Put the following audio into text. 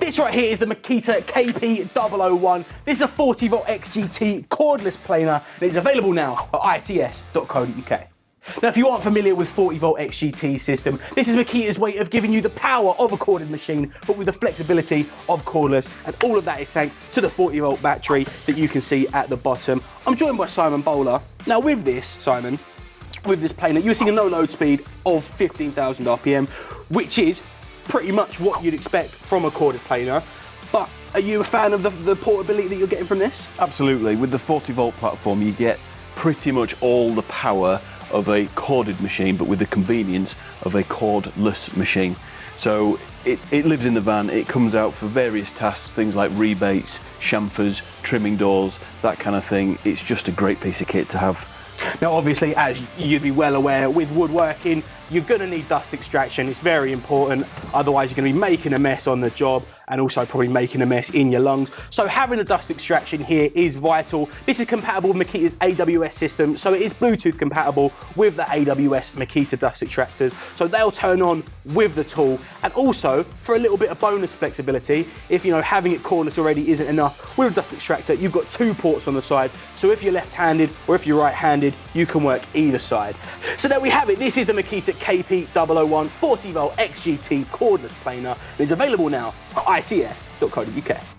This right here is the Makita KP001. This is a 40V XGT cordless planer and it's available now at its.co.uk. Now, if you aren't familiar with 40V XGT system, this is Makita's way of giving you the power of a corded machine, but with the flexibility of cordless, and all of that is thanks to the 40V battery that you can see at the bottom. I'm joined by Simon Bowler. Now, with this, Simon, with this planer, you're seeing a no load speed of 15,000 RPM, which is pretty much what you'd expect from a corded planer. But are you a fan of the portability that you're getting from this? Absolutely. With the 40V platform, you get pretty much all the power of a corded machine, but with the convenience of a cordless machine. So it lives in the van, it comes out for various tasks, things like rebates, chamfers, trimming doors, that kind of thing. It's just a great piece of kit to have. Now, obviously, as you'd be well aware, with woodworking, you're going to need dust extraction. It's very important. Otherwise, you're going to be making a mess on the job and also probably making a mess in your lungs. So having the dust extraction here is vital. This is compatible with Makita's AWS system, so it is Bluetooth compatible with the AWS Makita dust extractors. So they'll turn on with the tool. And also, for a little bit of bonus flexibility, if having it cordless already isn't enough, with a dust extractor, you've got 2 ports on the side. So if you're left-handed or if you're right-handed, you can work either side. So there we have it. This is the Makita KP001 40V XGT cordless planer. It's available now at its.co.uk.